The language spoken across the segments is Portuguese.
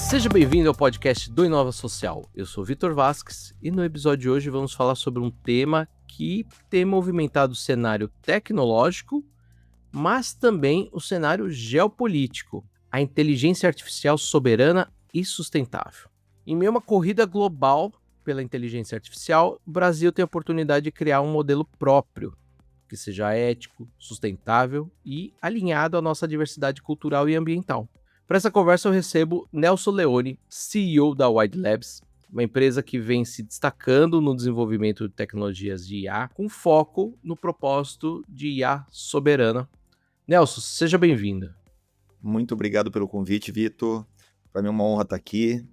Seja bem-vindo ao podcast do Inova Social. Eu sou Vitor Vasques e no episódio de hoje vamos falar sobre um tema que tem movimentado o cenário tecnológico, mas também o cenário geopolítico, a inteligência artificial soberana e sustentável. Em meio a uma corrida global pela inteligência artificial, o Brasil tem a oportunidade de criar um modelo próprio, que seja ético, sustentável e alinhado à nossa diversidade cultural e ambiental. Para essa conversa eu recebo Nelson Leone, CEO da Wide Labs, uma empresa que vem se destacando no desenvolvimento de tecnologias de IA, com foco no propósito de IA soberana. Nelson, seja bem-vindo. Muito obrigado pelo convite, Vitor. Para mim é uma honra estar aqui.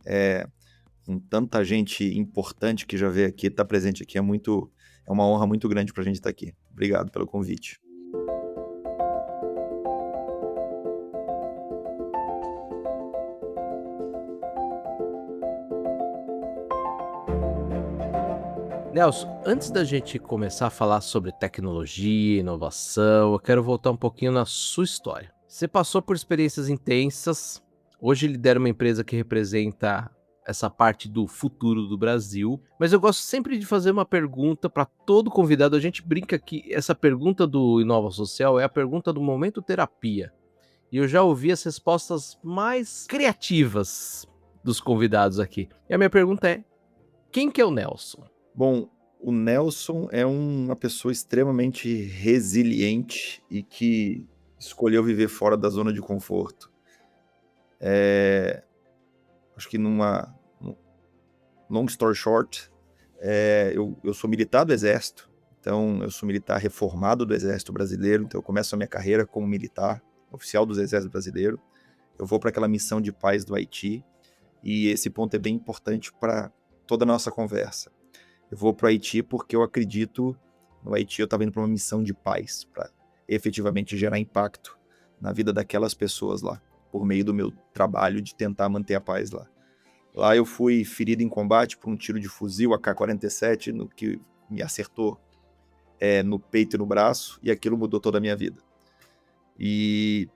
Com tanta gente importante que já veio aqui, estar presente aqui é uma honra muito grande para a gente estar aqui. Obrigado pelo convite. Nelson, antes da gente começar a falar sobre tecnologia, inovação, eu quero voltar um pouquinho na sua história. Você passou por experiências intensas, hoje lidera uma empresa que representa essa parte do futuro do Brasil, mas eu gosto sempre de fazer uma pergunta para todo convidado. A gente brinca que essa pergunta do Inova Social é a pergunta do momento terapia. E eu já ouvi as respostas mais criativas dos convidados aqui. E a minha pergunta é: quem que é o Nelson? Bom, o Nelson é uma pessoa extremamente resiliente e que escolheu viver fora da zona de conforto. Acho que long story short, eu sou militar do Exército, então eu sou militar reformado do Exército Brasileiro, então eu começo a minha carreira como militar, oficial do Exército Brasileiro. Eu vou para aquela missão de paz do Haiti, e esse ponto é bem importante para toda a nossa conversa. Eu vou para o Haiti porque eu acredito, no Haiti eu estava indo para uma missão de paz, para efetivamente gerar impacto na vida daquelas pessoas lá, por meio do meu trabalho de tentar manter a paz lá. Lá eu fui ferido em combate por um tiro de fuzil AK-47, no que me acertou no peito e no braço, e aquilo mudou toda a minha vida. E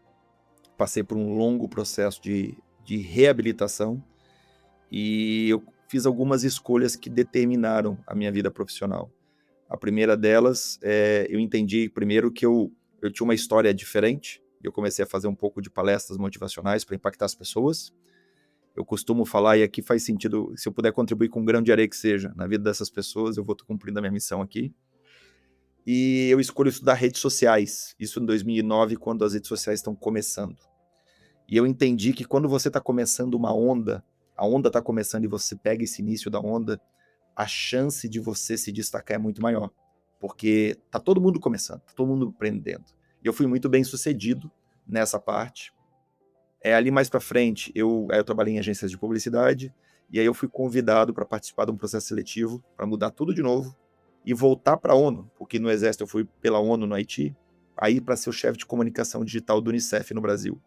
passei por um longo processo de reabilitação, e eu fiz algumas escolhas que determinaram a minha vida profissional. A primeira delas, eu entendi primeiro que eu tinha uma história diferente. Eu comecei a fazer um pouco de palestras motivacionais para impactar as pessoas. Eu costumo falar, e aqui faz sentido, se eu puder contribuir com um grão de areia que seja na vida dessas pessoas, eu vou estar cumprindo a minha missão aqui. E eu escolho estudar redes sociais, isso em 2009, quando as redes sociais estão começando. E eu entendi que quando você está começando uma onda, a onda está começando e você pega esse início da onda, a chance de você se destacar é muito maior. Porque tá todo mundo começando, tá todo mundo aprendendo. E eu fui muito bem sucedido nessa parte. Ali mais para frente, eu trabalhei em agências de publicidade, e aí eu fui convidado para participar de um processo seletivo, para mudar tudo de novo, e voltar para a ONU, porque no Exército eu fui pela ONU no Haiti, aí para ser o chefe de comunicação digital do Unicef no Brasil.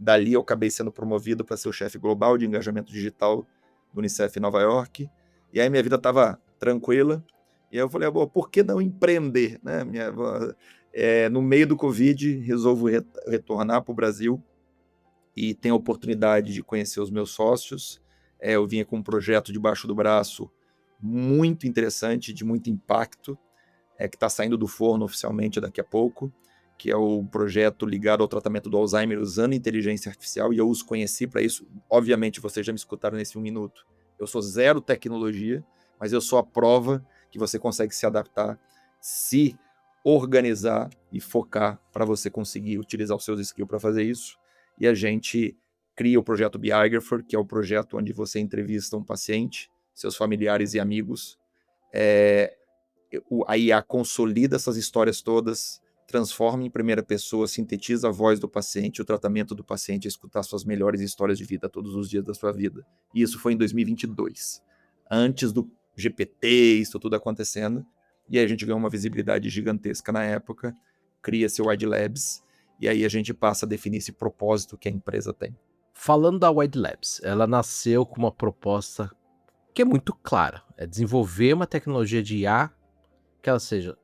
Dali eu acabei sendo promovido para ser o chefe global de engajamento digital do Unicef em Nova York. E aí minha vida estava tranquila. E aí eu falei, por que não empreender? Né? No meio do Covid, resolvo retornar para o Brasil e tenho a oportunidade de conhecer os meus sócios. Eu vinha com um projeto debaixo do braço muito interessante, de muito impacto, que está saindo do forno oficialmente daqui a pouco, que é o projeto ligado ao tratamento do Alzheimer usando inteligência artificial, e eu os conheci para isso. Obviamente, vocês já me escutaram nesse 1 minuto. Eu sou zero tecnologia, mas eu sou a prova que você consegue se adaptar, se organizar e focar para você conseguir utilizar os seus skills para fazer isso. E a gente cria o projeto Biographer, que é o projeto onde você entrevista um paciente, seus familiares e amigos. A IA consolida essas histórias todas, transforma em primeira pessoa, sintetiza a voz do paciente, o tratamento do paciente, escutar suas melhores histórias de vida todos os dias da sua vida. E isso foi em 2022, antes do GPT, isso tudo acontecendo. E aí a gente ganhou uma visibilidade gigantesca na época, cria-se o Wide Labs, e aí a gente passa a definir esse propósito que a empresa tem. Falando da Wide Labs, ela nasceu com uma proposta que é muito clara, é desenvolver uma tecnologia de IA que ela seja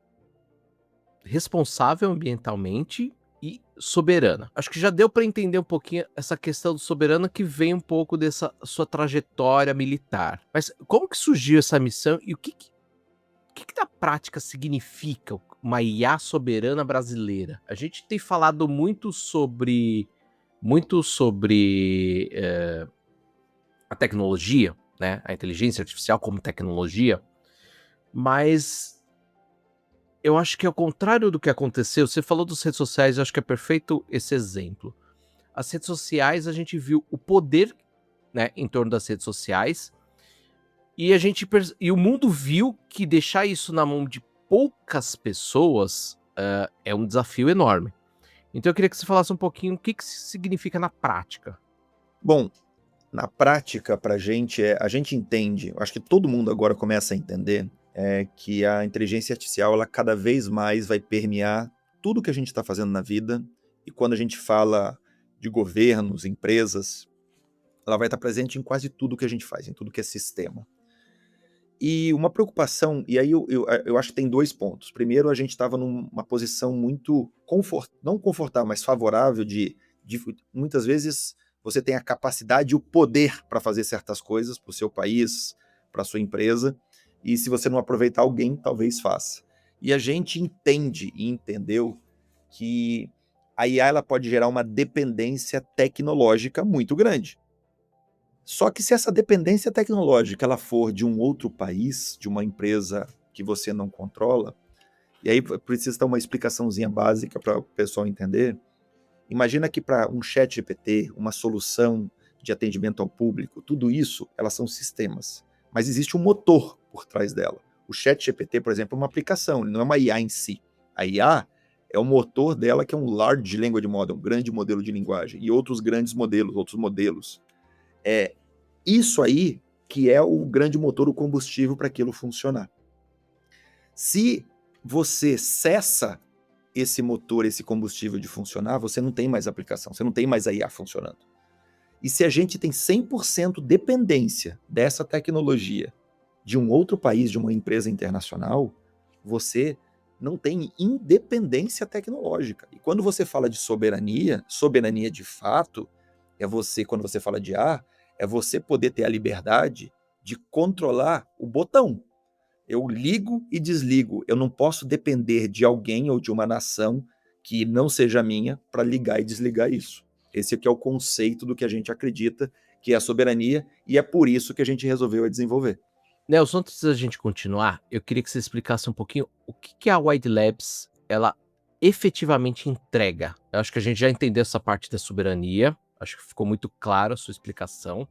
responsável ambientalmente e soberana. Acho que já deu para entender um pouquinho essa questão do soberano que vem um pouco dessa sua trajetória militar. Mas como que surgiu essa missão e o que na prática significa uma IA soberana brasileira? A gente tem falado muito sobre a tecnologia, né? A inteligência artificial como tecnologia, mas eu acho que ao contrário do que aconteceu, você falou das redes sociais, eu acho que é perfeito esse exemplo. As redes sociais, a gente viu o poder, né, em torno das redes sociais, e e o mundo viu que deixar isso na mão de poucas pessoas é um desafio enorme. Então eu queria que você falasse um pouquinho o que isso significa na prática. Bom, na prática, para a gente entende, eu acho que todo mundo agora começa a entender que a inteligência artificial, ela cada vez mais vai permear tudo que a gente está fazendo na vida, e quando a gente fala de governos, empresas, ela vai estar presente em quase tudo que a gente faz, em tudo que é sistema. E uma preocupação, e aí eu acho que tem 2 pontos. Primeiro, a gente estava numa posição muito não confortável, mas favorável de muitas vezes você tem a capacidade e o poder para fazer certas coisas para o seu país, para a sua empresa, e se você não aproveitar, alguém talvez faça. E a gente entende e entendeu que a IA ela pode gerar uma dependência tecnológica muito grande. Só que se essa dependência tecnológica ela for de um outro país, de uma empresa que você não controla, e aí precisa ter uma explicaçãozinha básica para o pessoal entender. Imagina que para um chat GPT, uma solução de atendimento ao público, tudo isso, elas são sistemas. Mas existe um motor por trás dela. O chat GPT, por exemplo, é uma aplicação, ele não é uma IA em si. A IA é o motor dela, que é um Large Language Model, um grande modelo de linguagem, e outros grandes modelos, outros modelos. É isso aí que é o grande motor, o combustível para aquilo funcionar. Se você cessa esse motor, esse combustível de funcionar, você não tem mais aplicação, você não tem mais a IA funcionando. E se a gente tem 100% dependência dessa tecnologia de um outro país, de uma empresa internacional, você não tem independência tecnológica. E quando você fala de soberania de fato, quando você fala de IA, é você poder ter a liberdade de controlar o botão. Eu ligo e desligo. Eu não posso depender de alguém ou de uma nação que não seja minha para ligar e desligar isso. Esse aqui é o conceito do que a gente acredita que é a soberania, e é por isso que a gente resolveu desenvolver. Nelson, antes da gente continuar, eu queria que você explicasse um pouquinho o que a Wide Labs ela efetivamente entrega. Eu acho que a gente já entendeu essa parte da soberania, acho que ficou muito claro a sua explicação.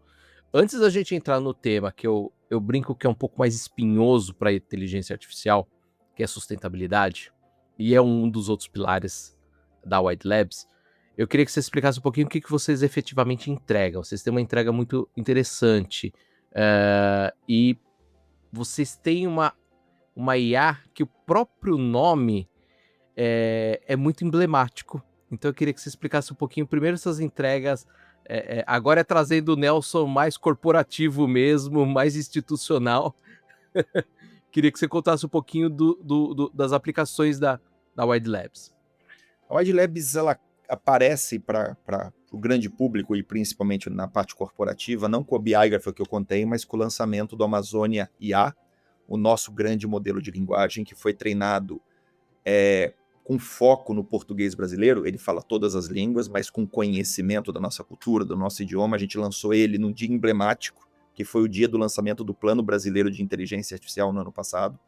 Antes da gente entrar no tema, que eu brinco que é um pouco mais espinhoso para a inteligência artificial, que é a sustentabilidade, e é um dos outros pilares da Wide Labs, eu queria que você explicasse um pouquinho o que vocês efetivamente entregam. Vocês têm uma entrega muito interessante, e vocês têm uma IA que o próprio nome é muito emblemático. Então eu queria que você explicasse um pouquinho primeiro essas entregas. Agora é trazendo o Nelson mais corporativo mesmo, mais institucional. Queria que você contasse um pouquinho das aplicações da Wide Labs. A Wide Labs ela aparece para o grande público e principalmente na parte corporativa, não com o Biography que eu contei, mas com o lançamento do Amazônia IA, o nosso grande modelo de linguagem que foi treinado com foco no português brasileiro. Ele fala todas as línguas, mas com conhecimento da nossa cultura, do nosso idioma. A gente lançou ele num dia emblemático, que foi o dia do lançamento do Plano Brasileiro de Inteligência Artificial no ano passado.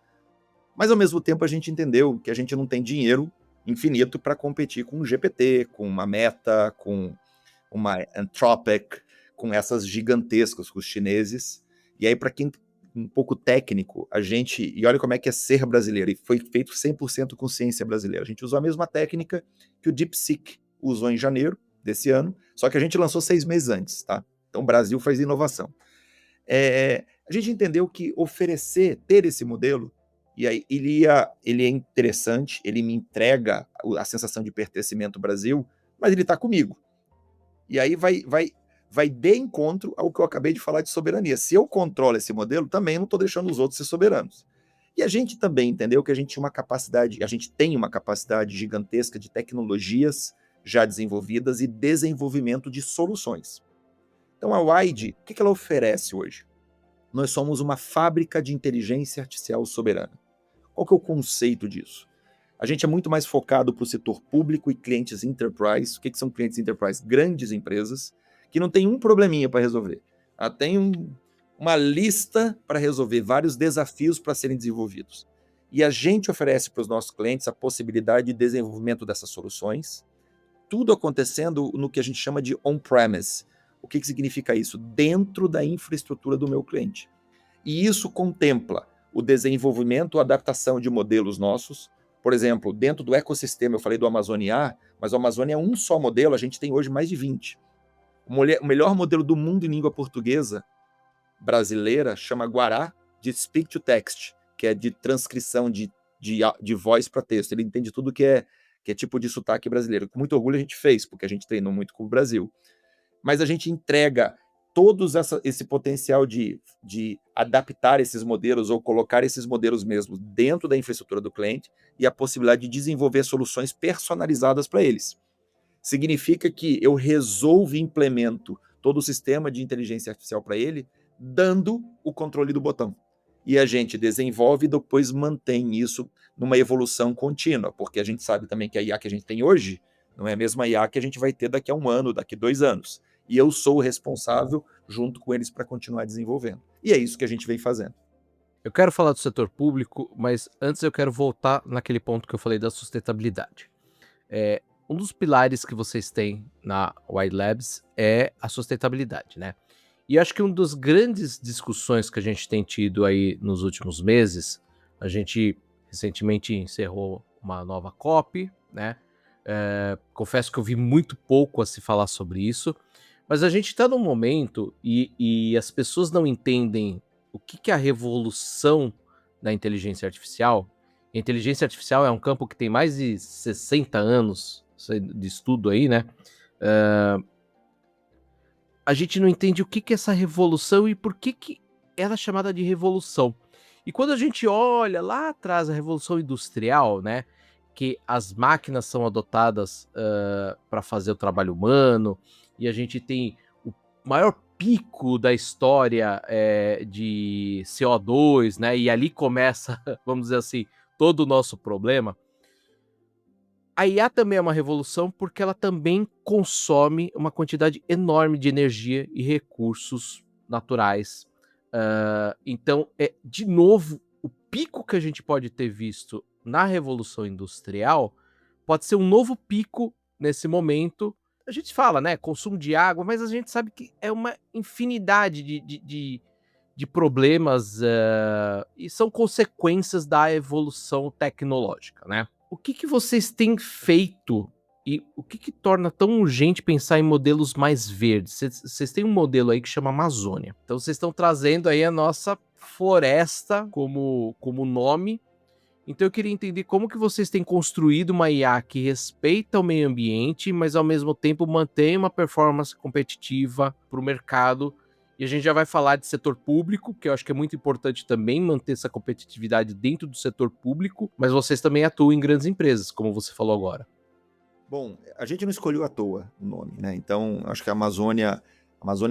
Mas, ao mesmo tempo, a gente entendeu que a gente não tem dinheiro infinito para competir com o GPT, com uma Meta, com uma Anthropic, com essas gigantescas, com os chineses. E aí, para quem um pouco técnico, e olha como é que é ser brasileiro, e foi feito 100% com ciência brasileira. A gente usou a mesma técnica que o DeepSeek usou em janeiro desse ano, só que a gente lançou 6 meses antes, tá? Então o Brasil faz inovação. A gente entendeu que ter esse modelo, e aí ele é interessante, ele me entrega a sensação de pertencimento ao Brasil, mas ele está comigo. E aí vai de encontro ao que eu acabei de falar de soberania. Se eu controlo esse modelo, também não estou deixando os outros ser soberanos. E a gente também entendeu que a gente tem uma capacidade gigantesca de tecnologias, já desenvolvidas e desenvolvimento de soluções. Então a Wide, o que ela oferece hoje? Nós somos uma fábrica de inteligência artificial soberana. Qual que é o conceito disso? A gente é muito mais focado para o setor público e clientes enterprise. O que são clientes enterprise? Grandes empresas que não tem um probleminha para resolver. Tem uma lista para resolver, vários desafios para serem desenvolvidos. E a gente oferece para os nossos clientes a possibilidade de desenvolvimento dessas soluções, tudo acontecendo no que a gente chama de on-premise. O que significa isso? Dentro da infraestrutura do meu cliente. E isso contempla o desenvolvimento, a adaptação de modelos nossos. Por exemplo, dentro do ecossistema, eu falei do Amazônia, mas o Amazônia é um só modelo, a gente tem hoje mais de 20. O melhor modelo do mundo em língua portuguesa brasileira chama Guará de Speak to Text, que é de transcrição de voz para texto. Ele entende tudo que é tipo de sotaque brasileiro. Com muito orgulho a gente fez, porque a gente treinou muito com o Brasil. Mas a gente entrega todo esse potencial de adaptar esses modelos ou colocar esses modelos mesmo dentro da infraestrutura do cliente e a possibilidade de desenvolver soluções personalizadas para eles. Significa que eu resolvo e implemento todo o sistema de inteligência artificial para ele, dando o controle do botão. E a gente desenvolve e depois mantém isso numa evolução contínua, porque a gente sabe também que a IA que a gente tem hoje não é a mesma IA que a gente vai ter daqui a 1 ano, daqui a 2 anos. E eu sou o responsável, junto com eles, para continuar desenvolvendo. E é isso que a gente vem fazendo. Eu quero falar do setor público, mas antes eu quero voltar naquele ponto que eu falei da sustentabilidade. Um dos pilares que vocês têm na Wide Labs é a sustentabilidade, né? E acho que uma das grandes discussões que a gente tem tido aí nos últimos meses, a gente recentemente encerrou uma nova COP, né? Confesso que eu vi muito pouco a se falar sobre isso, mas a gente está num momento e as pessoas não entendem o que é a revolução da inteligência artificial. A inteligência artificial é um campo que tem mais de 60 anos de estudo aí, né? A gente não entende o que é essa revolução e por que ela é chamada de revolução. E quando a gente olha lá atrás a Revolução Industrial, né? Que as máquinas são adotadas para fazer o trabalho humano, e a gente tem o maior pico da história de CO2, né? E ali começa, vamos dizer assim, todo o nosso problema. A IA também é uma revolução porque ela também consome uma quantidade enorme de energia e recursos naturais. Então, de novo, o pico que a gente pode ter visto na Revolução Industrial pode ser um novo pico nesse momento. A gente fala, né, consumo de água, mas a gente sabe que é uma infinidade de problemas e são consequências da evolução tecnológica, né? O que vocês têm feito e o que torna tão urgente pensar em modelos mais verdes? Vocês têm um modelo aí que chama Amazônia. Então vocês estão trazendo aí a nossa floresta como nome. Então eu queria entender como que vocês têm construído uma IA que respeita o meio ambiente, mas ao mesmo tempo mantém uma performance competitiva para o mercado. E a gente já vai falar de setor público, que eu acho que é muito importante também manter essa competitividade dentro do setor público, mas vocês também atuam em grandes empresas, como você falou agora. Bom, a gente não escolheu à toa o nome, né? Então, acho que a Amazônia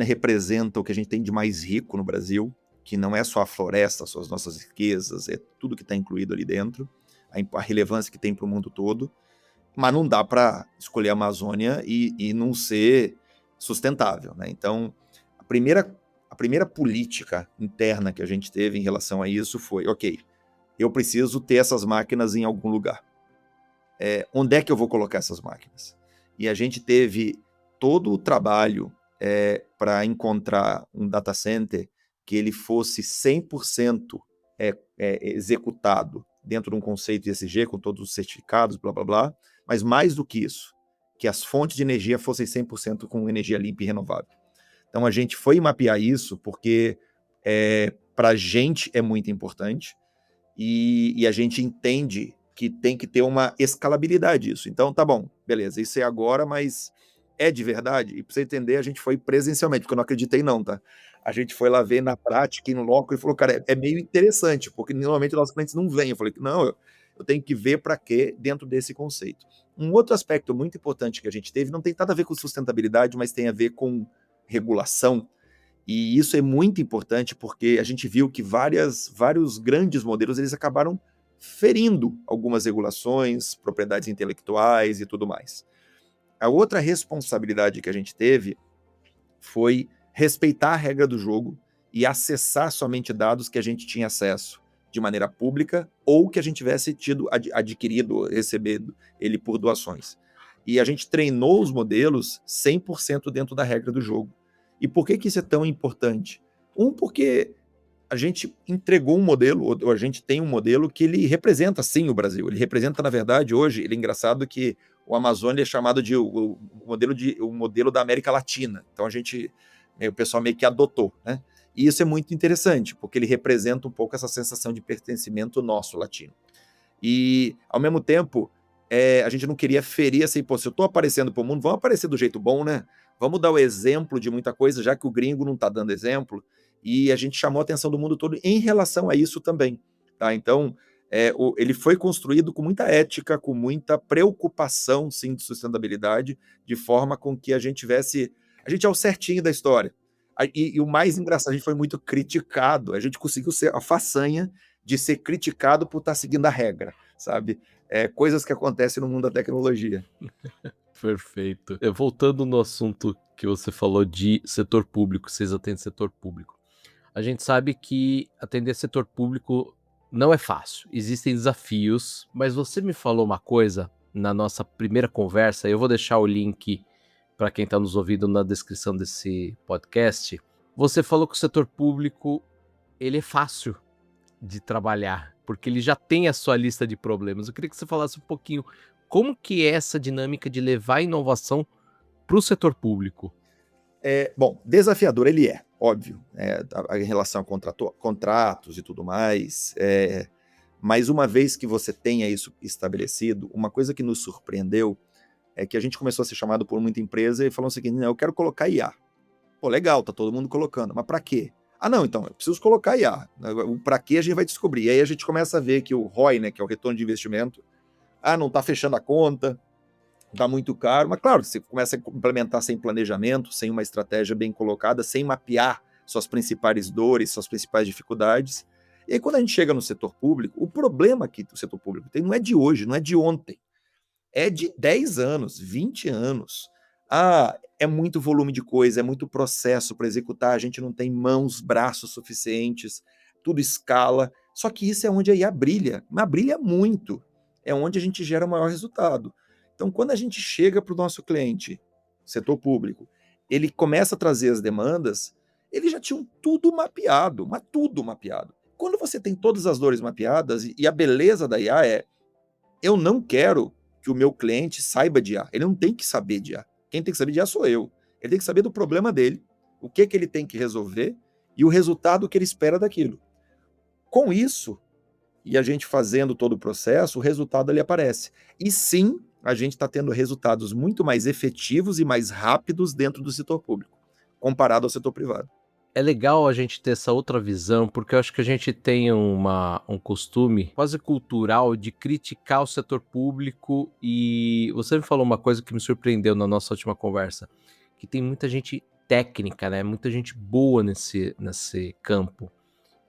representa o que a gente tem de mais rico no Brasil, que não é só a floresta, só as nossas riquezas, é tudo que está incluído ali dentro, a relevância que tem para o mundo todo, mas não dá para escolher a Amazônia e não ser sustentável, né? Então, a primeira política interna que a gente teve em relação a isso foi, ok, eu preciso ter essas máquinas em algum lugar. Onde é que eu vou colocar essas máquinas? E a gente teve todo o trabalho para encontrar um data center que ele fosse 100% executado dentro de um conceito ESG, com todos os certificados, blá, blá, blá, mas mais do que isso, que as fontes de energia fossem 100% com energia limpa e renovável. Então a gente foi mapear isso porque para a gente é muito importante e a gente entende que tem que ter uma escalabilidade disso. Então tá bom, beleza, isso é agora, mas é de verdade? E para você entender, a gente foi presencialmente, porque eu não acreditei não, tá? A gente foi lá ver na prática, no loco, e falou, cara, é meio interessante, porque normalmente nossos clientes não vêm. Eu falei, não, eu tenho que ver para quê dentro desse conceito. Um outro aspecto muito importante que a gente teve, não tem nada a ver com sustentabilidade, mas tem a ver com regulação. E isso é muito importante porque a gente viu que vários grandes modelos eles acabaram ferindo algumas regulações, propriedades intelectuais e tudo mais. A outra responsabilidade que a gente teve foi respeitar a regra do jogo e acessar somente dados que a gente tinha acesso de maneira pública ou que a gente tivesse adquirido, recebido ele por doações. E a gente treinou os modelos 100% dentro da regra do jogo. E por que isso é tão importante? Porque a gente entregou um modelo, ou a gente tem um modelo que ele representa, sim, o Brasil. Ele representa, na verdade, hoje, ele é engraçado que o Amazônia é chamado de o modelo da América Latina. Então, o pessoal meio que adotou, né? E isso é muito interessante, porque ele representa um pouco essa sensação de pertencimento nosso, latino. E, ao mesmo tempo, a gente não queria ferir assim, se eu estou aparecendo para o mundo, vamos aparecer do jeito bom, né? Vamos dar o exemplo de muita coisa, já que o gringo não está dando exemplo, e a gente chamou a atenção do mundo todo em relação a isso também. Tá? Então, ele foi construído com muita ética, com muita preocupação, sim, de sustentabilidade, de forma com que a gente tivesse... A gente é o certinho da história. E o mais engraçado, a gente foi muito criticado, a gente conseguiu ser a façanha de ser criticado por estar seguindo a regra, sabe? Coisas que acontecem no mundo da tecnologia. Perfeito. Voltando no assunto que você falou de setor público, vocês atendem setor público. A gente sabe que atender setor público não é fácil, existem desafios, mas você me falou uma coisa na nossa primeira conversa, eu vou deixar o link para quem está nos ouvindo na descrição desse podcast. Você falou que o setor público ele é fácil de trabalhar, porque ele já tem a sua lista de problemas. Eu queria que você falasse um pouquinho como que é essa dinâmica de levar a inovação para o setor público. Bom, desafiador ele é, óbvio, em relação a contratos e tudo mais, mas uma vez que você tenha isso estabelecido, uma coisa que nos surpreendeu é que a gente começou a ser chamado por muita empresa e falou o seguinte: não, eu quero colocar IA. Pô, legal, tá todo mundo colocando, mas para quê? Ah, não, então, eu preciso colocar IA. O para quê a gente vai descobrir. E aí a gente começa a ver que o ROI, né, que é o retorno de investimento, não tá fechando a conta, tá muito caro, mas claro, você começa a implementar sem planejamento, sem uma estratégia bem colocada, sem mapear suas principais dores, suas principais dificuldades. E aí quando a gente chega no setor público, o problema que o setor público tem não é de hoje, não é de ontem, é de 10 anos, 20 anos. É muito volume de coisa, é muito processo para executar, a gente não tem mãos, braços suficientes, tudo escala, só que isso é onde a IA brilha, mas brilha muito, é onde a gente gera o maior resultado. Então, quando a gente chega para o nosso cliente, setor público, ele começa a trazer as demandas, eles já tinham tudo mapeado, mas tudo mapeado. Quando você tem todas as dores mapeadas, e a beleza da IA eu não quero que o meu cliente saiba de IA, ele não tem que saber de IA. Quem tem que saber de IA sou eu. Ele tem que saber do problema dele, o que ele tem que resolver e o resultado que ele espera daquilo. Com isso, e a gente fazendo todo o processo, o resultado ali aparece. E sim, a gente está tendo resultados muito mais efetivos e mais rápidos dentro do setor público, comparado ao setor privado. É legal a gente ter essa outra visão, porque eu acho que a gente tem um costume quase cultural de criticar o setor público, e você me falou uma coisa que me surpreendeu na nossa última conversa, que tem muita gente técnica, né? Muita gente boa nesse campo.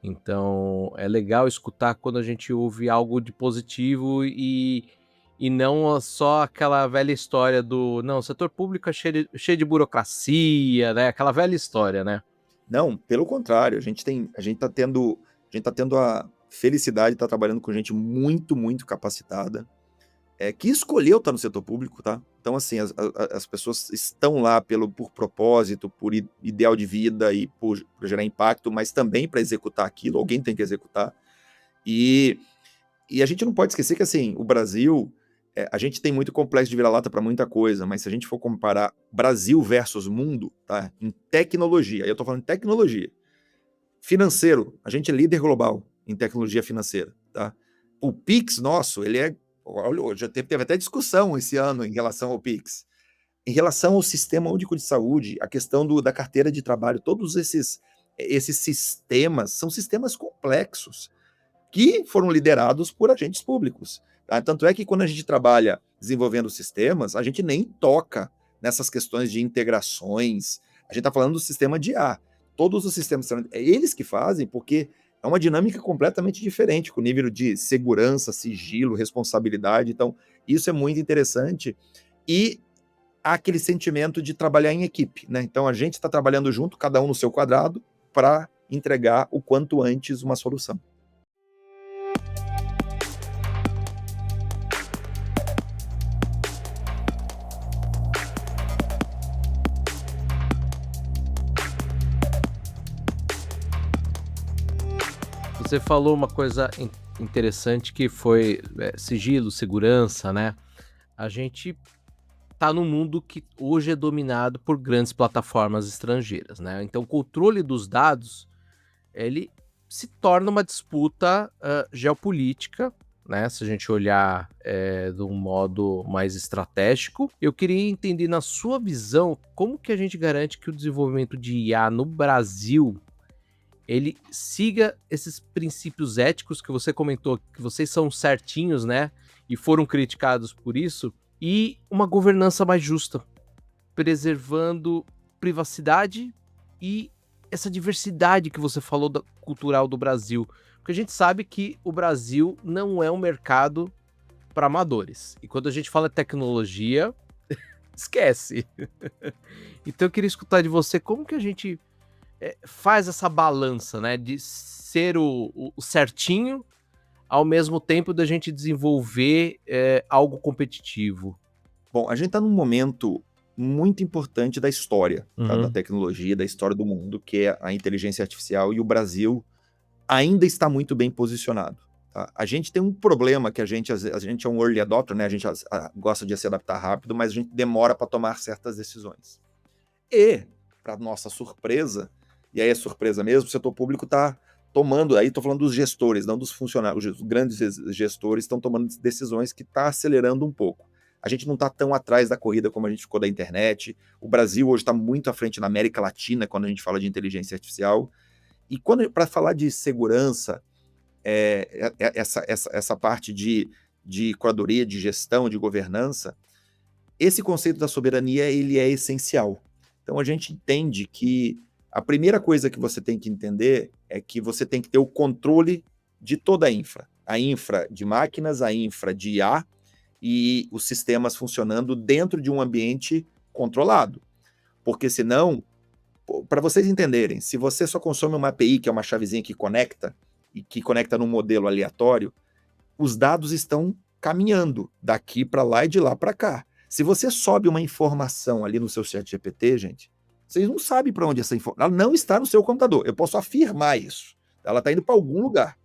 Então é legal escutar quando a gente ouve algo de positivo e não só aquela velha história do não, o setor público é cheio de burocracia, né? Aquela velha história, né? Não, pelo contrário, a gente tá tendo a felicidade de estar trabalhando com gente muito, muito capacitada, que escolheu estar no setor público, tá? Então, assim, as pessoas estão lá por propósito, por ideal de vida e por gerar impacto, mas também para executar aquilo, alguém tem que executar. E a gente não pode esquecer que, assim, o Brasil, a gente tem muito complexo de vira-lata para muita coisa, mas se a gente for comparar Brasil versus mundo, tá? Em tecnologia, aí eu tô falando de tecnologia. Financeiro, a gente é líder global em tecnologia financeira, tá? O Pix nosso, olha, já teve até discussão esse ano em relação ao Pix. Em relação ao Sistema Único de Saúde, a questão da carteira de trabalho, todos esses sistemas são sistemas complexos que foram liderados por agentes públicos. Tá? Tanto é que quando a gente trabalha desenvolvendo sistemas, a gente nem toca nessas questões de integrações. A gente está falando do sistema de IA. Todos os sistemas, é eles que fazem, porque é uma dinâmica completamente diferente, com nível de segurança, sigilo, responsabilidade. Então, isso é muito interessante. E há aquele sentimento de trabalhar em equipe, né? Então, a gente está trabalhando junto, cada um no seu quadrado, para entregar o quanto antes uma solução. Você falou uma coisa interessante que foi sigilo, segurança, né? A gente tá num mundo que hoje é dominado por grandes plataformas estrangeiras, né? Então, o controle dos dados, ele se torna uma disputa geopolítica, né? Se a gente olhar de um modo mais estratégico. Eu queria entender, na sua visão, como que a gente garante que o desenvolvimento de IA no Brasil ele siga esses princípios éticos que você comentou, que vocês são certinhos, né? E foram criticados por isso, e uma governança mais justa, preservando privacidade e essa diversidade que você falou cultural do Brasil. Porque a gente sabe que o Brasil não é um mercado para amadores. E quando a gente fala de tecnologia, esquece. Então eu queria escutar de você como que a gente faz essa balança, né, de ser o certinho, ao mesmo tempo da gente desenvolver algo competitivo. Bom, a gente está num momento muito importante da história, tá? Da tecnologia, da história do mundo, que é a inteligência artificial, e o Brasil ainda está muito bem posicionado. Tá? A gente tem um problema que a gente é um early adopter, né? A gente gosta de se adaptar rápido, mas a gente demora para tomar certas decisões. E, para nossa surpresa, e aí é surpresa mesmo, o setor público está tomando, aí estou falando dos gestores, não dos funcionários, os grandes gestores estão tomando decisões que está acelerando um pouco. A gente não está tão atrás da corrida como a gente ficou da internet. O Brasil hoje está muito à frente na América Latina quando a gente fala de inteligência artificial. E para falar de segurança, essa parte de curadoria, de gestão, de governança, esse conceito da soberania ele é essencial. Então a gente entende que a primeira coisa que você tem que entender é que você tem que ter o controle de toda a infra de máquinas, a infra de IA e os sistemas funcionando dentro de um ambiente controlado. Porque senão, para vocês entenderem, se você só consome uma API, que é uma chavezinha que conecta, e que conecta num modelo aleatório, os dados estão caminhando daqui para lá e de lá para cá. Se você sobe uma informação ali no seu chat GPT, gente, vocês não sabem para onde essa informação... Ela não está no seu computador. Eu posso afirmar isso. Ela está indo para algum lugar.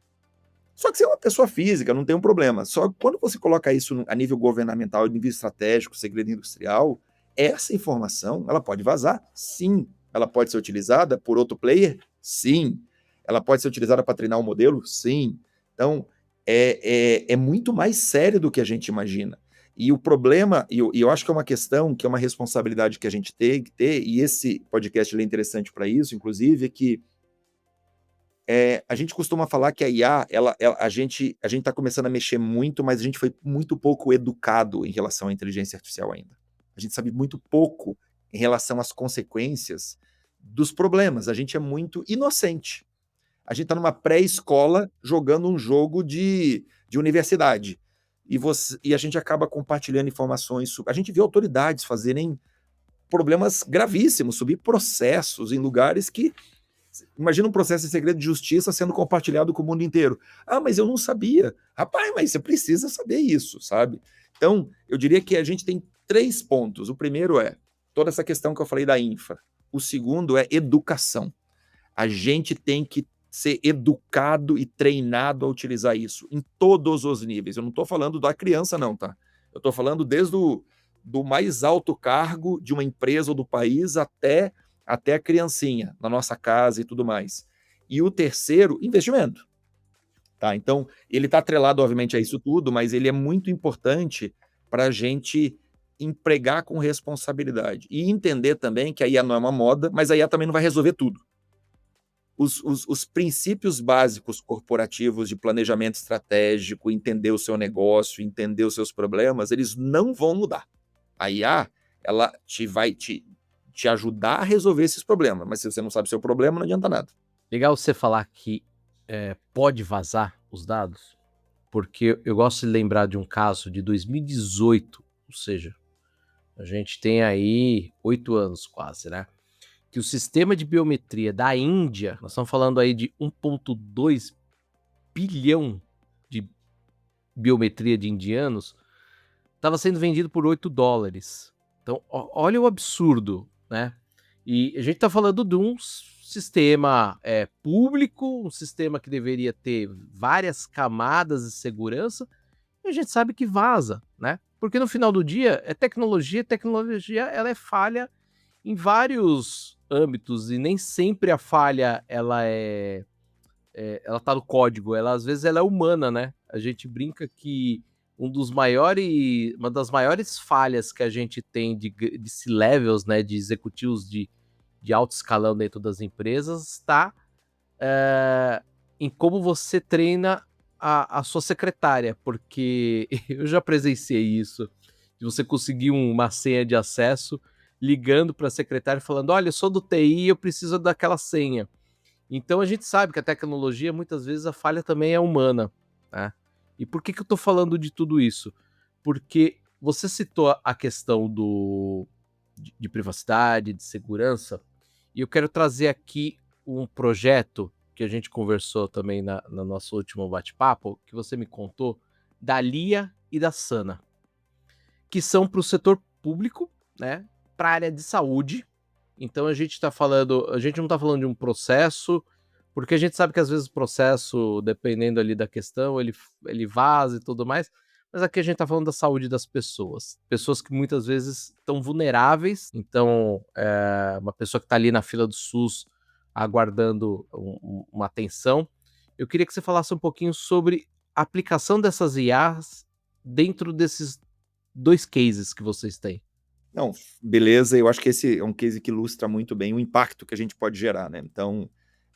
Só que você é uma pessoa física, não tem um problema. Só que quando você coloca isso a nível governamental, a nível estratégico, segredo industrial, essa informação, ela pode vazar? Sim. Ela pode ser utilizada por outro player? Sim. Ela pode ser utilizada para treinar um modelo? Sim. Então, é muito mais sério do que a gente imagina. E o problema, e eu acho que é uma questão, que é uma responsabilidade que a gente tem que ter, e esse podcast ele é interessante para isso, inclusive, é que a gente costuma falar que a IA, a gente está começando a mexer muito, mas a gente foi muito pouco educado em relação à inteligência artificial ainda. A gente sabe muito pouco em relação às consequências dos problemas. A gente é muito inocente. A gente está numa pré-escola jogando um jogo de universidade. E a gente acaba compartilhando informações. A gente vê autoridades fazerem problemas gravíssimos, subir processos em lugares que... Imagina um processo de segredo de justiça sendo compartilhado com o mundo inteiro. Ah, mas eu não sabia. Rapaz, mas você precisa saber isso, sabe? Então, eu diria que a gente tem 3 pontos. O primeiro é toda essa questão que eu falei da infra. O segundo é educação. A gente tem que ser educado e treinado a utilizar isso em todos os níveis. Eu não estou falando da criança, não, tá? Eu estou falando desde do mais alto cargo de uma empresa ou do país até a criancinha na nossa casa e tudo mais. E o terceiro, investimento. Tá? Então, ele está atrelado, obviamente, a isso tudo, mas ele é muito importante para a gente empregar com responsabilidade. E entender também que a IA não é uma moda, mas a IA também não vai resolver tudo. os princípios básicos corporativos de planejamento estratégico, entender o seu negócio, entender os seus problemas, eles não vão mudar. A IA, ela vai te ajudar a resolver esses problemas, mas se você não sabe o seu problema, não adianta nada. Legal você falar que pode vazar os dados, porque eu gosto de lembrar de um caso de 2018, ou seja, a gente tem aí 8 anos quase, né? Que o sistema de biometria da Índia, nós estamos falando aí de 1,2 bilhão de biometria de indianos, estava sendo vendido por $8. Então, olha o absurdo, né? E a gente está falando de um sistema público, um sistema que deveria ter várias camadas de segurança, e a gente sabe que vaza, né? Porque no final do dia, tecnologia ela é falha em vários âmbitos, e nem sempre a falha ela tá no código, às vezes ela é humana, né? A gente brinca que uma das maiores falhas que a gente tem de C-levels, né, de executivos de alto escalão dentro das empresas, está em como você treina a sua secretária, porque eu já presenciei isso, de você conseguir uma senha de acesso ligando para a secretária falando, olha, eu sou do TI, eu preciso daquela senha. Então a gente sabe que a tecnologia, muitas vezes, a falha também é humana, né? E por que eu estou falando de tudo isso? Porque você citou a questão de privacidade, de segurança, e eu quero trazer aqui um projeto que a gente conversou também no nosso último bate-papo, que você me contou, da Lia e da Sana, que são para o setor público, né? Para a área de saúde. Então a gente não está falando de um processo, porque a gente sabe que às vezes o processo, dependendo ali da questão, ele vaza e tudo mais, mas aqui a gente está falando da saúde das pessoas que muitas vezes estão vulneráveis. Então, uma pessoa que está ali na fila do SUS aguardando uma atenção. Eu queria que você falasse um pouquinho sobre a aplicação dessas IAs dentro desses 2 cases que vocês têm. Não, beleza, eu acho que esse é um case que ilustra muito bem o impacto que a gente pode gerar, né? Então,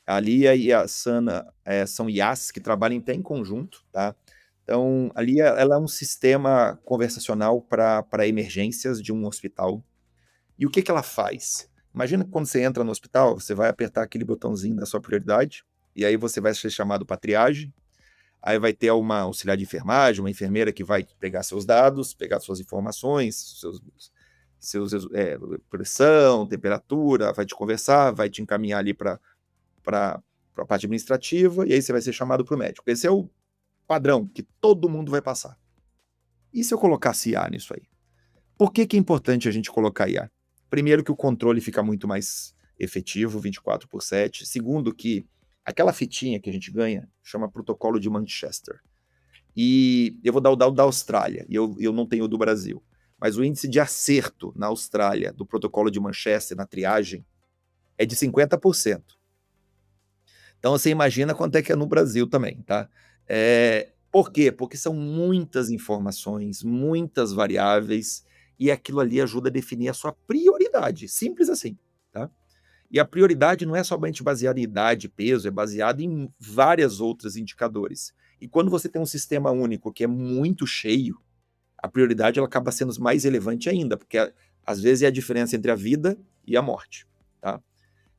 a Lia e a Sana são IAs que trabalham até em conjunto, tá? Então, a Lia, ela é um sistema conversacional para emergências de um hospital. E o que ela faz? Imagina que quando você entra no hospital, você vai apertar aquele botãozinho da sua prioridade, e aí você vai ser chamado para triagem, aí vai ter uma auxiliar de enfermagem, uma enfermeira que vai pegar seus dados, pegar suas informações, pressão, temperatura, vai te conversar, vai te encaminhar ali para a parte administrativa, e aí você vai ser chamado para o médico. Esse é o padrão que todo mundo vai passar. E se eu colocasse IA nisso aí? Por que é importante a gente colocar IA? Primeiro, que o controle fica muito mais efetivo, 24/7. Segundo, que aquela fitinha que a gente ganha chama protocolo de Manchester. E eu vou dar o da Austrália, e eu não tenho o do Brasil. Mas o índice de acerto na Austrália do protocolo de Manchester, na triagem, é de 50%. Então você imagina quanto é que é no Brasil também, tá? Por quê? Porque são muitas informações, muitas variáveis, e aquilo ali ajuda a definir a sua prioridade, simples assim, tá? E a prioridade não é somente baseada em idade, peso, é baseada em vários outros indicadores. E quando você tem um sistema único que é muito cheio, a prioridade ela acaba sendo mais relevante ainda, porque às vezes é a diferença entre a vida e a morte, tá?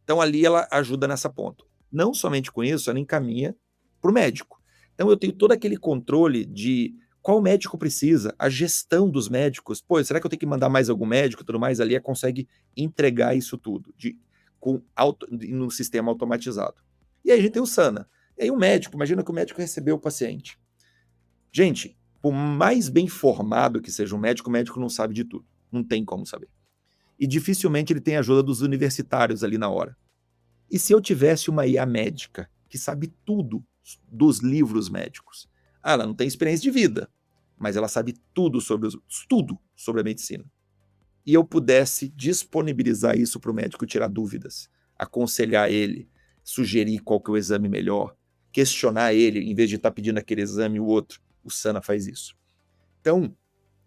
Então ali ela ajuda nessa ponta. Não somente com isso, ela encaminha para o médico. Então eu tenho todo aquele controle de qual médico precisa, a gestão dos médicos. Pô, será que eu tenho que mandar mais algum médico e tudo mais? Ali ela consegue entregar isso tudo no sistema automatizado. E aí a gente tem o Sana. E aí o médico, imagina que o médico recebeu o paciente. Gente, por mais bem formado que seja o médico não sabe de tudo. Não tem como saber. E dificilmente ele tem a ajuda dos universitários ali na hora. E se eu tivesse uma IA médica que sabe tudo dos livros médicos? Ela não tem experiência de vida, mas ela sabe tudo sobre a medicina. E eu pudesse disponibilizar isso para o médico tirar dúvidas, aconselhar ele, sugerir qual que é o exame melhor, questionar ele, em vez de estar pedindo aquele exame o outro. O Sana faz isso. Então,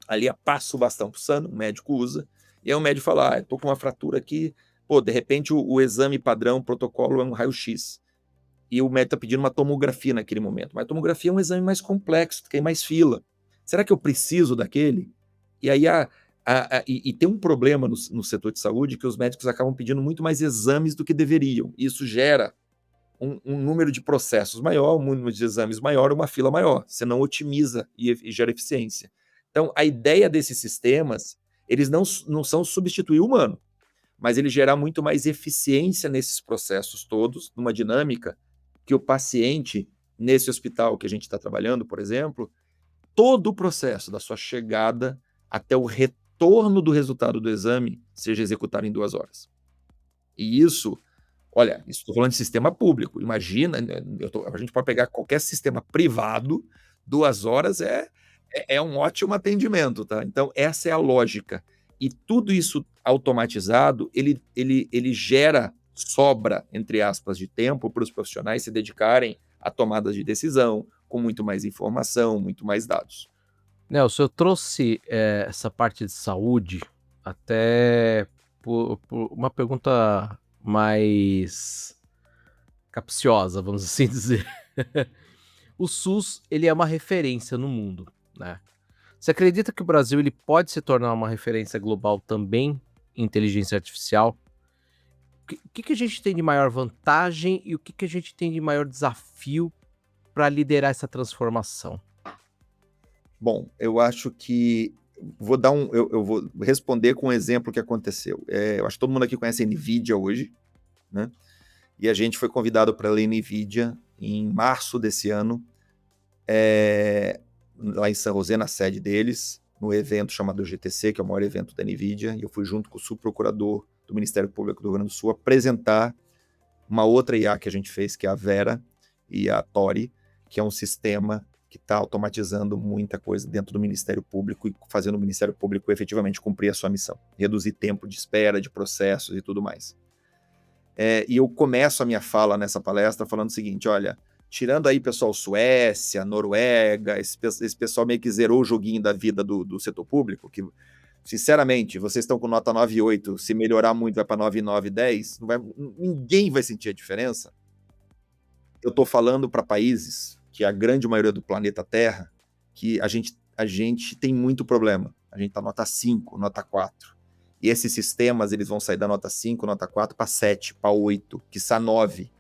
ali passa o bastão para o Sana, o médico usa, e aí o médico fala, estou com uma fratura aqui, pô, de repente o exame padrão, o protocolo é um raio-x. e o médico está pedindo uma tomografia naquele momento. Mas a tomografia é um exame mais complexo, tem mais fila. Será que eu preciso daquele? E aí tem um problema no setor de saúde que os médicos acabam pedindo muito mais exames do que deveriam. Isso gera um número de processos maior, um número de exames maior, uma fila maior. Você não otimiza e gera eficiência. Então, a ideia desses sistemas, eles não são substituir o humano, mas ele gerar muito mais eficiência nesses processos todos, numa dinâmica que o paciente, nesse hospital que a gente está trabalhando, por exemplo, todo o processo da sua chegada até o retorno do resultado do exame seja executado em 2 horas. E isso, olha, isso estou falando de sistema público, imagina, né, a gente pode pegar qualquer sistema privado, 2 horas é um ótimo atendimento, tá? Então, essa é a lógica. E tudo isso automatizado, ele gera sobra, entre aspas, de tempo para os profissionais se dedicarem a tomadas de decisão, com muito mais informação, muito mais dados. Nelson, eu trouxe essa parte de saúde até por uma pergunta mais capciosa, vamos assim dizer. O SUS, ele é uma referência no mundo, né? Você acredita que o Brasil ele pode se tornar uma referência global também em inteligência artificial? O que a gente tem de maior vantagem e o que a gente tem de maior desafio para liderar essa transformação? Bom, eu acho que eu vou responder com um exemplo que aconteceu. Eu acho que todo mundo aqui conhece a NVIDIA hoje, né? E a gente foi convidado para a NVIDIA em março desse ano, lá em San José, na sede deles, no evento chamado GTC, que é o maior evento da NVIDIA, e eu fui junto com o subprocurador do Ministério Público do Rio Grande do Sul apresentar uma outra IA que a gente fez, que é a Vera e a Tori, que é um sistema que está automatizando muita coisa dentro do Ministério Público e fazendo o Ministério Público efetivamente cumprir a sua missão, reduzir tempo de espera, de processos e tudo mais. E eu começo a minha fala nessa palestra falando o seguinte, olha, tirando aí pessoal Suécia, Noruega, esse pessoal meio que zerou o joguinho da vida do setor público, que, sinceramente, vocês estão com nota 9,8, se melhorar muito vai para 9,9, 10, ninguém vai sentir a diferença. Eu estou falando para países, que é a grande maioria do planeta Terra, que a gente tem muito problema. A gente está nota 5, nota 4. E esses sistemas, eles vão sair da nota 5, nota 4 para 7, para 8, quiçá 9.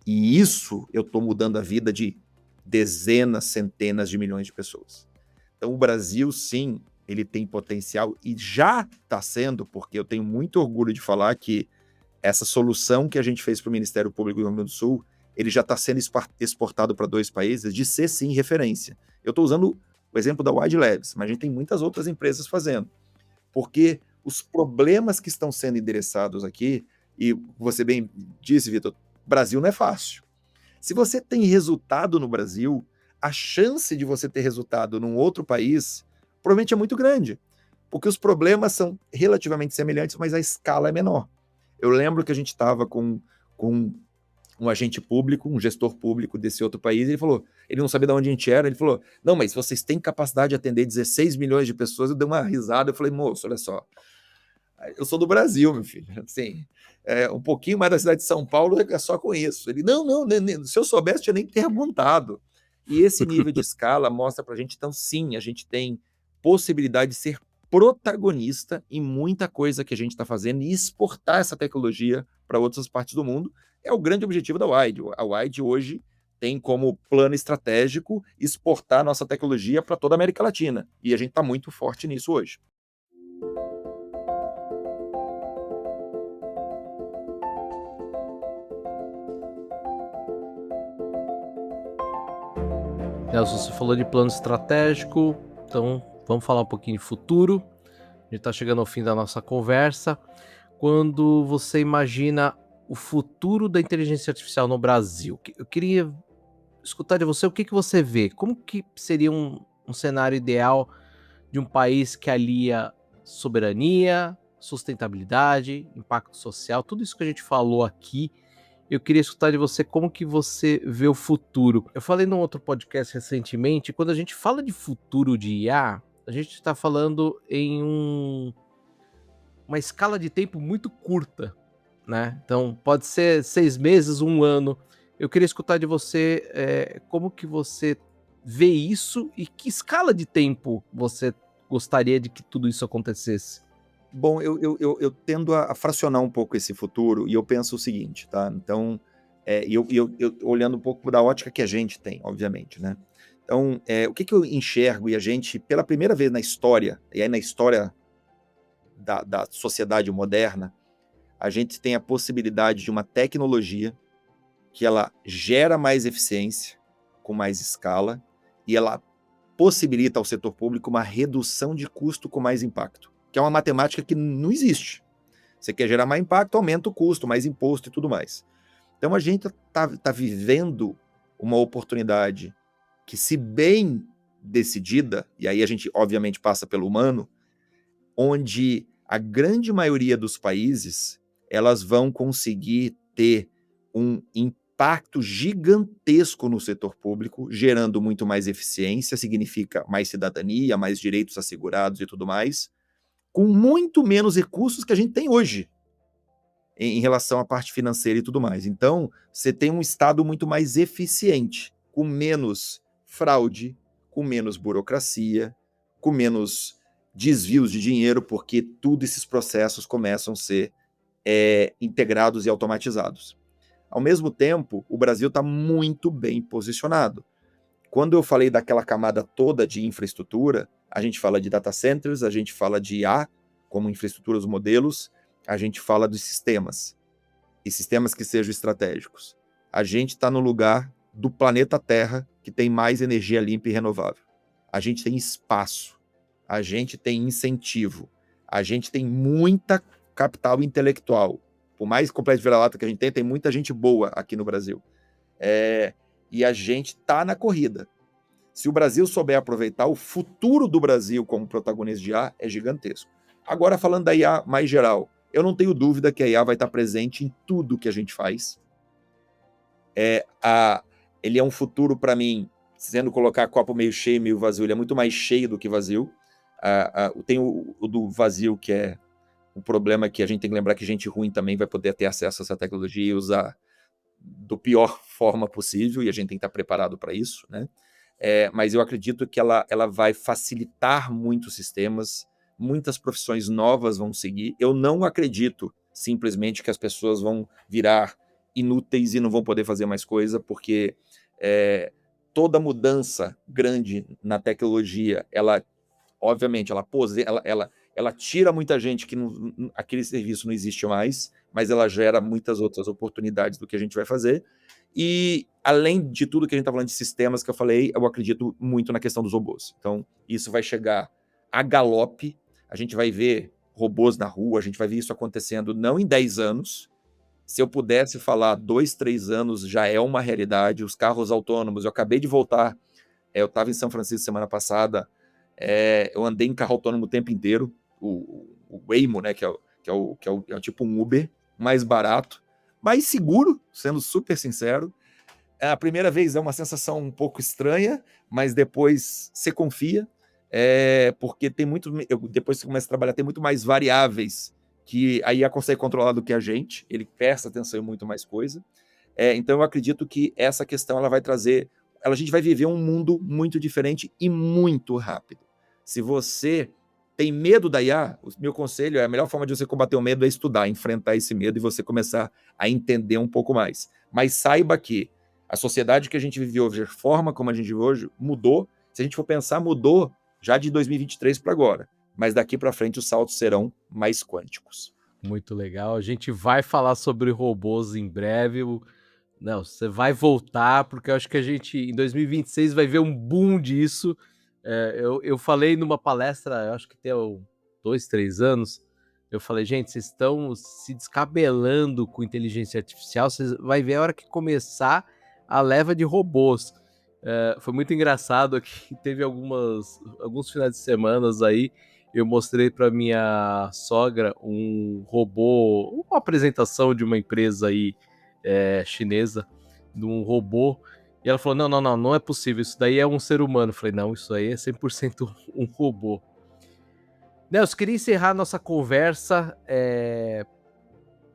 E isso eu estou mudando a vida de dezenas, centenas de milhões de pessoas. Então o Brasil, sim, ele tem potencial e já está sendo, porque eu tenho muito orgulho de falar que essa solução que a gente fez para o Ministério Público do Rio Grande do Sul, ele já está sendo exportado para 2 países de ser, sim, referência. Eu estou usando o exemplo da Wide Labs, mas a gente tem muitas outras empresas fazendo. Porque os problemas que estão sendo endereçados aqui, e você bem disse, Vitor, Brasil não é fácil. Se você tem resultado no Brasil, a chance de você ter resultado num outro país provavelmente é muito grande, porque os problemas são relativamente semelhantes, mas a escala é menor. Eu lembro que a gente estava com um agente público, um gestor público desse outro país, ele não sabia de onde a gente era, ele falou, não, mas vocês têm capacidade de atender 16 milhões de pessoas, eu dei uma risada, eu falei, moço, olha só, eu sou do Brasil, meu filho, assim, um pouquinho mais da cidade de São Paulo é só com isso. Ele, não, se eu soubesse, eu tinha nem perguntado. E esse nível de escala mostra pra gente, então sim, a gente tem possibilidade de ser protagonista em muita coisa que a gente está fazendo e exportar essa tecnologia para outras partes do mundo. É o grande objetivo da Wide. A Wide hoje tem como plano estratégico exportar nossa tecnologia para toda a América Latina. E a gente está muito forte nisso hoje. Nelson, você falou de plano estratégico, então vamos falar um pouquinho de futuro. A gente está chegando ao fim da nossa conversa. Quando você imagina o futuro da inteligência artificial no Brasil, eu queria escutar de você o que você vê. Como que seria um cenário ideal de um país que alia soberania, sustentabilidade, impacto social, tudo isso que a gente falou aqui. Eu queria escutar de você como que você vê o futuro. Eu falei num outro podcast recentemente, quando a gente fala de futuro de IA, a gente está falando em uma escala de tempo muito curta, né? Então pode ser 6 meses, 1 ano. Eu queria escutar de você como que você vê isso e que escala de tempo você gostaria de que tudo isso acontecesse. Bom, eu tendo a fracionar um pouco esse futuro e eu penso o seguinte, tá? Então, eu olhando um pouco da ótica que a gente tem, obviamente, né? Então, o que eu enxergo e a gente, pela primeira vez na história, e aí na história da sociedade moderna, a gente tem a possibilidade de uma tecnologia que ela gera mais eficiência, com mais escala, e ela possibilita ao setor público uma redução de custo com mais impacto, que é uma matemática que não existe. Você quer gerar mais impacto, aumenta o custo, mais imposto e tudo mais. Então a gente está vivendo uma oportunidade que, se bem decidida, e aí a gente obviamente passa pelo humano, onde a grande maioria dos países elas vão conseguir ter um impacto gigantesco no setor público, gerando muito mais eficiência, significa mais cidadania, mais direitos assegurados e tudo mais, com muito menos recursos que a gente tem hoje em relação à parte financeira e tudo mais. Então, você tem um Estado muito mais eficiente, com menos fraude, com menos burocracia, com menos desvios de dinheiro, porque todos esses processos começam a ser integrados e automatizados. Ao mesmo tempo, o Brasil está muito bem posicionado. Quando eu falei daquela camada toda de infraestrutura, a gente fala de data centers, a gente fala de IA, como infraestrutura, os modelos, a gente fala dos sistemas, e sistemas que sejam estratégicos. A gente está no lugar do planeta Terra que tem mais energia limpa e renovável. A gente tem espaço, a gente tem incentivo, a gente tem muita capital intelectual. Por mais complexo vira-lata que a gente tem muita gente boa aqui no Brasil. E a gente está na corrida. Se o Brasil souber aproveitar, o futuro do Brasil como protagonista de IA é gigantesco. Agora, falando da IA mais geral, eu não tenho dúvida que a IA vai estar presente em tudo que a gente faz. Ele é um futuro, para mim, sendo colocar copo meio cheio, meio vazio, ele é muito mais cheio do que vazio. Tem o do vazio, que é o problema, que a gente tem que lembrar que gente ruim também vai poder ter acesso a essa tecnologia e usar do pior forma possível, e a gente tem que estar preparado para isso, né? Mas eu acredito que ela vai facilitar muitos sistemas, muitas profissões novas vão seguir. Eu não acredito simplesmente que as pessoas vão virar inúteis e não vão poder fazer mais coisa, porque toda mudança grande na tecnologia, obviamente, ela tira muita gente que aquele serviço não existe mais, mas ela gera muitas outras oportunidades do que a gente vai fazer. E, além de tudo que a gente está falando de sistemas que eu falei, eu acredito muito na questão dos robôs. Então, isso vai chegar a galope, a gente vai ver robôs na rua, a gente vai ver isso acontecendo não em 10 anos. Se eu pudesse falar 2, 3 anos, já é uma realidade. Os carros autônomos, eu acabei de voltar, eu estava em São Francisco semana passada, eu andei em carro autônomo o tempo inteiro, o Waymo, né, que é tipo um Uber, mais barato, mais seguro, sendo super sincero. A primeira vez é uma sensação um pouco estranha, mas depois você confia, porque tem depois que você começa a trabalhar, tem muito mais variáveis que a IA consegue controlar do que a gente, ele presta atenção em muito mais coisa. Então eu acredito que essa questão ela vai trazer, a gente vai viver um mundo muito diferente e muito rápido. Se você tem medo da IA, o meu conselho a melhor forma de você combater o medo é estudar, enfrentar esse medo e você começar a entender um pouco mais. Mas saiba que a sociedade que a gente vive hoje, a forma como a gente vive hoje, mudou. Se a gente for pensar, mudou já de 2023 para agora. Mas daqui para frente os saltos serão mais quânticos. Muito legal. A gente vai falar sobre robôs em breve. Não, você vai voltar, porque eu acho que a gente, em 2026, vai ver um boom disso. Eu falei numa palestra, eu acho que tem 2, 3 anos, eu falei, gente, vocês estão se descabelando com inteligência artificial, vocês vai ver a hora que começar a leva de robôs. Foi muito engraçado que teve alguns finais de semana aí, eu mostrei para minha sogra um robô, uma apresentação de uma empresa aí chinesa, de um robô, e ela falou, não é possível, isso daí é um ser humano. Eu falei, não, isso aí é 100% um robô. Nelson, queria encerrar nossa conversa,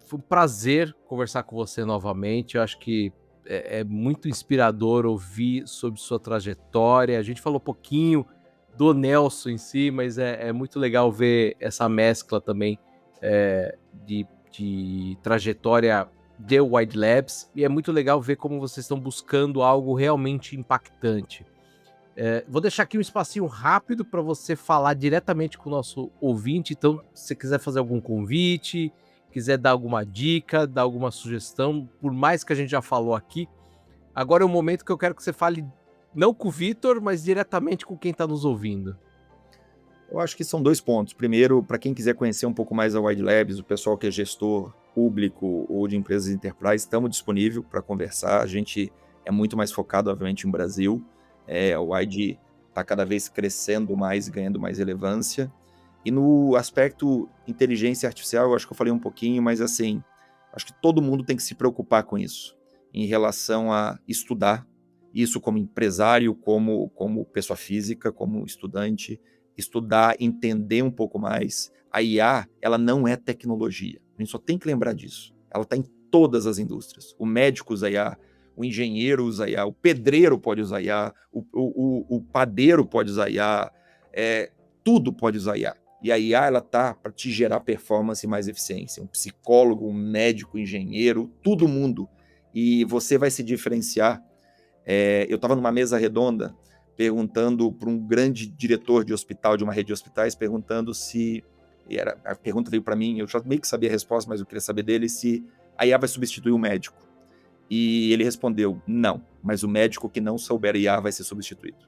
foi um prazer conversar com você novamente, eu acho que é muito inspirador ouvir sobre sua trajetória. A gente falou um pouquinho do Nelson em si, mas é muito legal ver essa mescla também de trajetória de Wide Labs, e é muito legal ver como vocês estão buscando algo realmente impactante. Vou deixar aqui um espacinho rápido para você falar diretamente com o nosso ouvinte, então se você quiser fazer algum convite, quiser dar alguma dica, dar alguma sugestão, por mais que a gente já falou aqui, agora é o momento que eu quero que você fale não com o Vitor, mas diretamente com quem está nos ouvindo. Eu acho que são 2 pontos. Primeiro, para quem quiser conhecer um pouco mais a Wide Labs, o pessoal que é gestor público ou de empresas enterprise, estamos disponíveis para conversar. A gente é muito mais focado, obviamente, no Brasil. A Wide está cada vez crescendo mais e ganhando mais relevância. E no aspecto inteligência artificial, eu acho que eu falei um pouquinho, mas assim, acho que todo mundo tem que se preocupar com isso, em relação a estudar isso como empresário, como pessoa física, como estudante, estudar, entender um pouco mais. A IA, ela não é tecnologia. A gente só tem que lembrar disso. Ela está em todas as indústrias. O médico usa IA, o engenheiro usa IA, o pedreiro pode usar IA, o padeiro pode usar IA, tudo pode usar IA. E a IA, ela está para te gerar performance e mais eficiência. Um psicólogo, um médico, um engenheiro, todo mundo. E você vai se diferenciar. Eu estava numa mesa redonda perguntando para um grande diretor de hospital, de uma rede de hospitais, perguntando se... a pergunta veio para mim, eu já meio que sabia a resposta, mas eu queria saber dele se a IA vai substituir o médico. E ele respondeu, não, mas o médico que não souber IA vai ser substituído.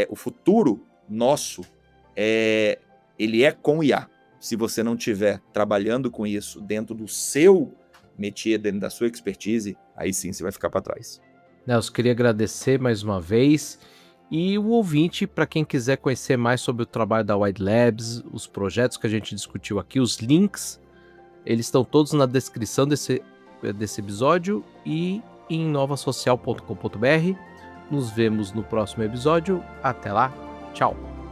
O futuro nosso, ele é com IA. Se você não estiver trabalhando com isso dentro do seu métier, dentro da sua expertise, aí sim você vai ficar para trás. Nelson, queria agradecer mais uma vez. E o ouvinte, para quem quiser conhecer mais sobre o trabalho da Wide Labs, os projetos que a gente discutiu aqui, os links, eles estão todos na descrição desse episódio e em novasocial.com.br. Nos vemos no próximo episódio. Até lá. Tchau.